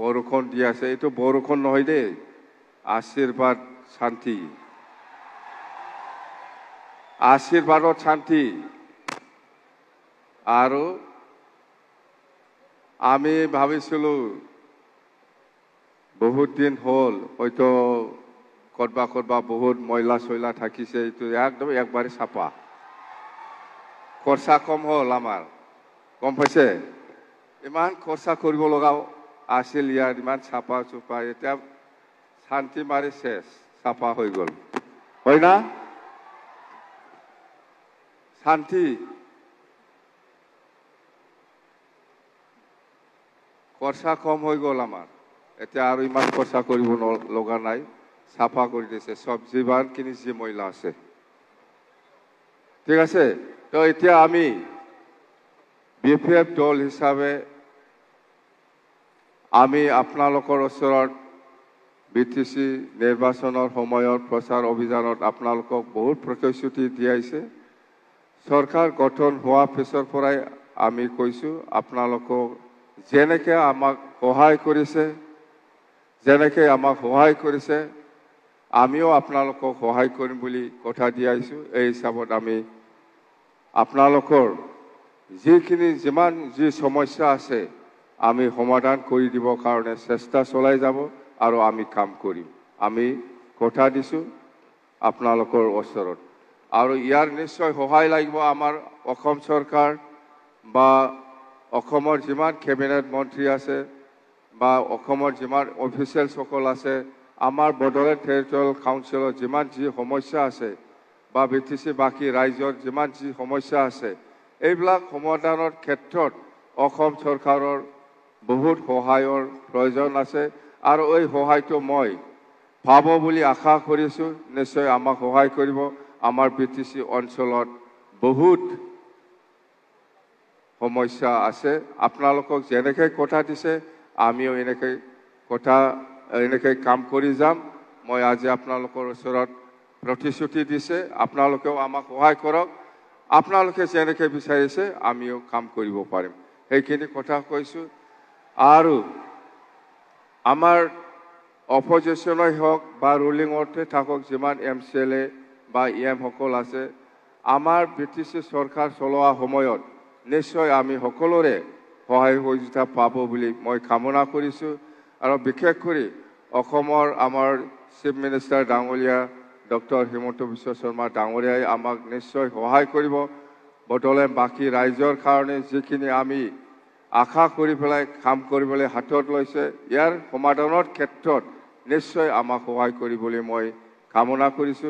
বৰষুণ দি আছে এইটো বৰষুণ নহয় দেই আশীৰ্বাদ শান্তি আশীৰ্বাদত শান্তি আৰু আমি ভাবিছিলো বহুত দিন হল হয়তো কতবা বহুত ময়লা চয়লা থাকিছে এইটো একদম একবারে চাপা খরচা কম হল আমার গম পাইছে ইমান খরচা কৰিব লগা আছিল ইয়াৰ ইমান চাপা চুপা এতিয়া শান্তি মাৰি শেষ চাপা হৈ গল হয় না শান্তি খৰচা কম হৈ গল আমাৰ এতিয়া আৰু ইমান খৰচা কৰিব লগা নাই চাফা কৰি দিছে সবজি বাৰখিনি যি ময়লা আছে ঠিক আছে তো এতিয়া আমি বিপিএফ দল হিচাপে আমি আপোনালোকৰ ওচৰত বিটিসি নিৰ্বাচনৰ সময়ত প্ৰচাৰ অভিযানত আপোনালোকক বহুত প্ৰতিশ্ৰুতি দিয়াইছে সৰকাৰ গঠন হোৱা পিছৰ পৰাই আমি কৈছো আপোনালোকক যেনেকে আমাক সহায় কৰিছে আমিও আপোনালোকক সহায় কৰিম বুলি কথা দিয়াইছো এই হিচাপত আমি আপোনালোকৰ যিখিনি যিমান যি সমস্যা আছে আমি সমাধান কৰি দিব কাৰণে চেষ্টা চলাই যাব আৰু আমি কাম কৰিম আমি কথা দিছো আপোনালোকৰ ওচৰত আৰু ইয়াৰ নিশ্চয় সহায় লাগিব আমাৰ অসম চৰকাৰ বা অসমৰ যিমান কেবিনেট মন্ত্ৰী আছে বা অসমৰ যিমান অফিচিয়েল সকল আছে আমাৰ বড়োলেণ্ড টেৰিটৰিয়েল কাউন্সিলৰ যিমান যি সমস্যা আছে বা বিটিসি বাকি ৰাজ্যৰ যিমান যি সমস্যা আছে এইবিলাক সমাধানৰ ক্ষেত্ৰত অসম চৰকাৰৰ বহুত সহায়ৰ প্ৰয়োজন আছে আৰু এই সহায়টো মই পাব বুলি আশা কৰিছো নিশ্চয় আমাক সহায় কৰিব আমাৰ বিটিসি অঞ্চলত বহুত সমস্যা আছে আপোনালোকক যেনেকে কথা দিছে আমিও এনেকে কাম কৰি যাম মই আজি আপোনালোকৰ ওচৰত প্ৰতিশ্ৰুতি দিছে আপোনালোকেও আমাক সহায় কৰক আপোনালোকে যেনেকে বিচাৰিছে আমিও কাম কৰিব পাৰিম এইখিনি কথা কৈছো আৰু আমাৰ অপজিশনই হওক বা ৰুলিংতে থাকক যিমান এমচিএলএ বা ইএম সকল আছে আমাৰ বিটিসি চৰকাৰ চলোৱা সময়ত নিশ্চয় আমি সকলোৰে সহায় সহযোগিতা পাব বুলি মই কামনা কৰিছো আৰু বিশেষ কৰি অসমৰ আমাৰ চিফ মিনিষ্টাৰ ডাঙৰীয়া ডক্টৰ হিমন্ত বিশ্ব শৰ্মা ডাঙৰীয়াই আমাক নিশ্চয় সহায় কৰিব বড়োলেণ্ড বাকি ৰাজ্যৰ কাৰণে যিখিনি আমি আশা কৰি পেলাই কাম কৰিবলৈ হাতত লৈছে ইয়াৰ সমাধানৰ ক্ষেত্ৰত নিশ্চয় আমাক সহায় কৰিবলৈ মই কামনা কৰিছো